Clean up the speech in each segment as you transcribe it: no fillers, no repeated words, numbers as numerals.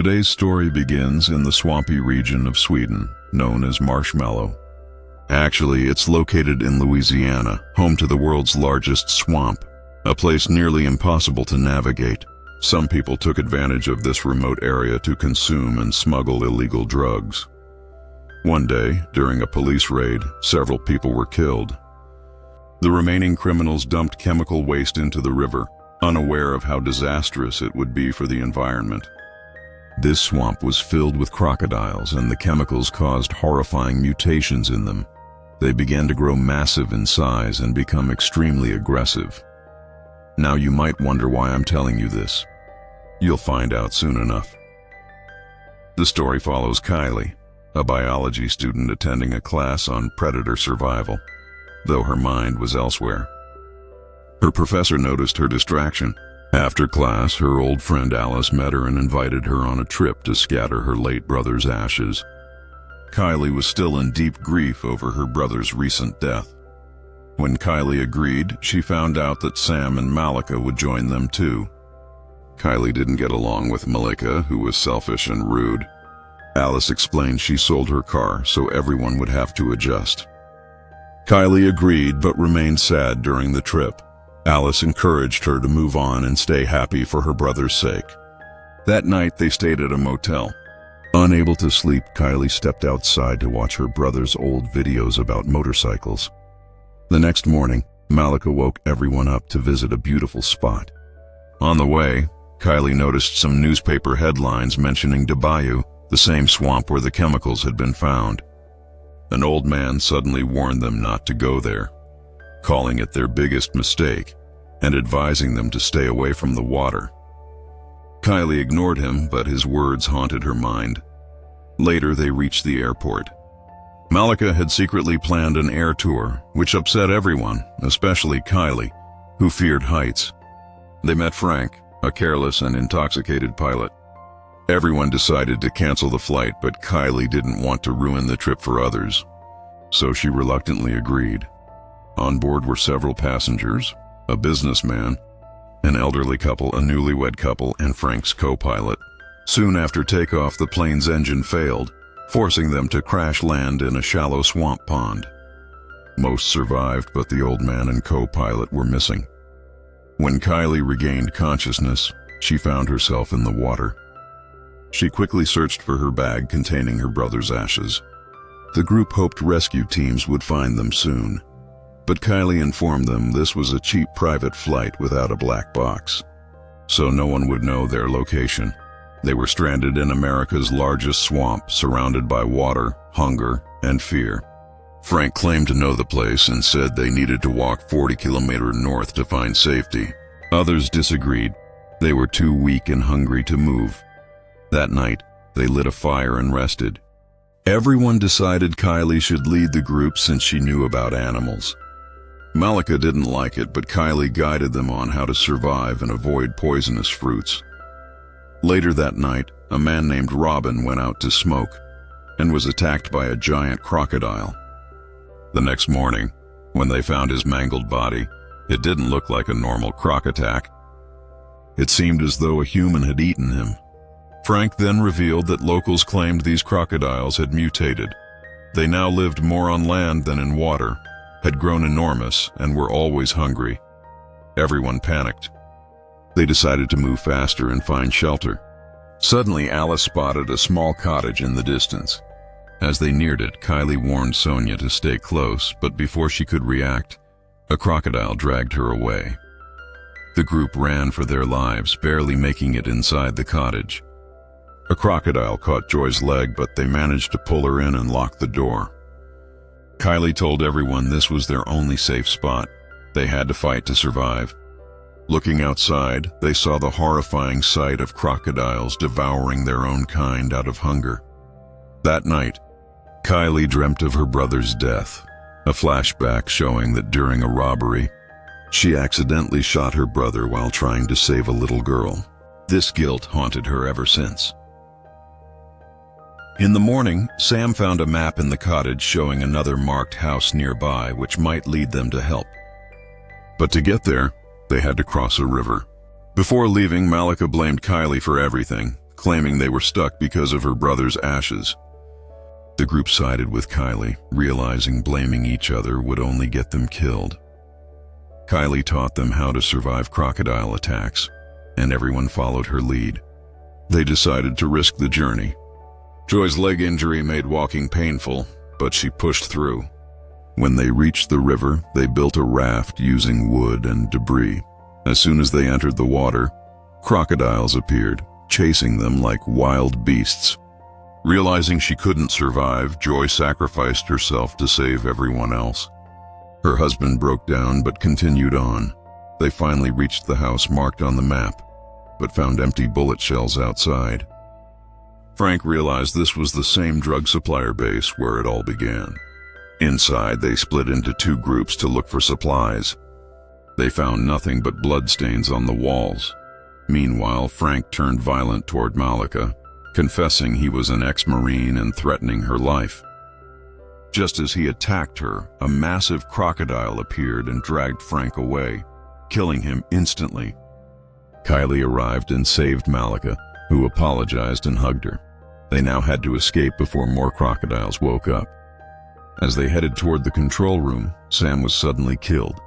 Today's story begins in the swampy region of Sweden, known as Marshmallow. Actually, it's located in Louisiana, home to the world's largest swamp, a place nearly impossible to navigate. Some people took advantage of this remote area to consume and smuggle illegal drugs. One day, during a police raid, several people were killed. The remaining criminals dumped chemical waste into the river, unaware of how disastrous it would be for the environment. This swamp was filled with crocodiles, and the chemicals caused horrifying mutations in them. They began to grow massive in size and become extremely aggressive. Now you might wonder why I'm telling you this. You'll find out soon enough. The story follows Kylie, a biology student attending a class on predator survival, though her mind was elsewhere. Her professor noticed her distraction. After class, her old friend Alice met her and invited her on a trip to scatter her late brother's ashes. Kylie was still in deep grief over her brother's recent death. When Kylie agreed, she found out that Sam and Malika would join them too. Kylie didn't get along with Malika, who was selfish and rude. Alice explained she sold her car so everyone would have to adjust. Kylie agreed but remained sad during the trip. Alice encouraged her to move on and stay happy for her brother's sake. That night they stayed at a motel. Unable to sleep, Kylie stepped outside to watch her brother's old videos about motorcycles. The next morning, Malika woke everyone up to visit a beautiful spot. On the way, Kylie noticed some newspaper headlines mentioning Bayou, the same swamp where the chemicals had been found. An old man suddenly warned them not to go there, calling it their biggest mistake and advising them to stay away from the water. Kylie ignored him, but his words haunted her mind. Later, they reached the airport. Malika had secretly planned an air tour, which upset everyone, especially Kylie, who feared heights. They met Frank, a careless and intoxicated pilot. Everyone decided to cancel the flight, but Kylie didn't want to ruin the trip for others, so she reluctantly agreed. On board were several passengers, a businessman, an elderly couple, a newlywed couple, and Frank's co-pilot. Soon after takeoff, the plane's engine failed, forcing them to crash land in a shallow swamp pond. Most survived, but the old man and co-pilot were missing. When Kylie regained consciousness, she found herself in the water. She quickly searched for her bag containing her brother's ashes. The group hoped rescue teams would find them soon, but Kylie informed them this was a cheap private flight without a black box, so no one would know their location. They were stranded in America's largest swamp, surrounded by water, hunger, and fear. Frank claimed to know the place and said they needed to walk 40 kilometers north to find safety. Others disagreed. They were too weak and hungry to move. That night, they lit a fire and rested. Everyone decided Kylie should lead the group since she knew about animals. Malika didn't like it, but Kylie guided them on how to survive and avoid poisonous fruits. Later that night, a man named Robin went out to smoke and was attacked by a giant crocodile. The next morning, when they found his mangled body, it didn't look like a normal croc attack. It seemed as though a human had eaten him. Frank then revealed that locals claimed these crocodiles had mutated. They now lived more on land than in water, had grown enormous, and were always hungry. Everyone panicked. They decided to move faster and find shelter. Suddenly, Alice spotted a small cottage in the distance. As they neared it, Kylie warned Sonia to stay close, but before she could react, a crocodile dragged her away. The group ran for their lives, barely making it inside the cottage. A crocodile caught Joy's leg, but they managed to pull her in and lock the door. Kylie told everyone this was their only safe spot. They had to fight to survive. Looking outside, they saw the horrifying sight of crocodiles devouring their own kind out of hunger. That night, Kylie dreamt of her brother's death, a flashback showing that during a robbery, she accidentally shot her brother while trying to save a little girl. This guilt haunted her ever since. In the morning, Sam found a map in the cottage showing another marked house nearby, which might lead them to help. But to get there, they had to cross a river. Before leaving, Malika blamed Kylie for everything, claiming they were stuck because of her brother's ashes. The group sided with Kylie, realizing blaming each other would only get them killed. Kylie taught them how to survive crocodile attacks, and everyone followed her lead. They decided to risk the journey. Joy's leg injury made walking painful, but she pushed through. When they reached the river, they built a raft using wood and debris. As soon as they entered the water, crocodiles appeared, chasing them like wild beasts. Realizing she couldn't survive, Joy sacrificed herself to save everyone else. Her husband broke down but continued on. They finally reached the house marked on the map, but found empty bullet shells outside. Frank realized this was the same drug supplier base where it all began. Inside, they split into two groups to look for supplies. They found nothing but bloodstains on the walls. Meanwhile, Frank turned violent toward Malika, confessing he was an ex-Marine and threatening her life. Just as he attacked her, a massive crocodile appeared and dragged Frank away, killing him instantly. Kylie arrived and saved Malika, who apologized and hugged her. They now had to escape before more crocodiles woke up. As they headed toward the control room, Sam was suddenly killed,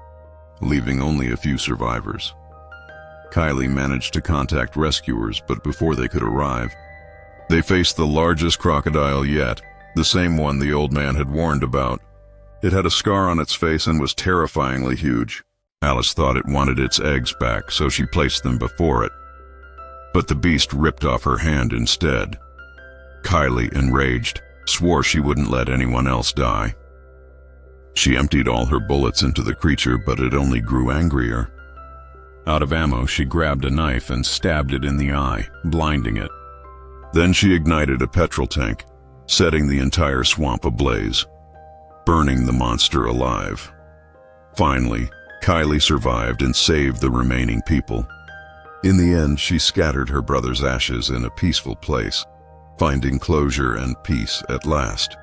leaving only a few survivors. Kylie managed to contact rescuers, but before they could arrive, they faced the largest crocodile yet, the same one the old man had warned about. It had a scar on its face and was terrifyingly huge. Alice thought it wanted its eggs back, so she placed them before it. But the beast ripped off her hand instead. Kylie, enraged, swore she wouldn't let anyone else die. She emptied all her bullets into the creature, but it only grew angrier. Out of ammo, she grabbed a knife and stabbed it in the eye, blinding it. Then she ignited a petrol tank, setting the entire swamp ablaze, burning the monster alive. Finally, Kylie survived and saved the remaining people. In the end, she scattered her brother's ashes in a peaceful place, finding closure and peace at last.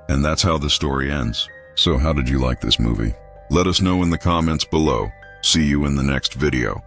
And that's how the story ends. So how did you like this movie? Let us know in the comments below. See you in the next video.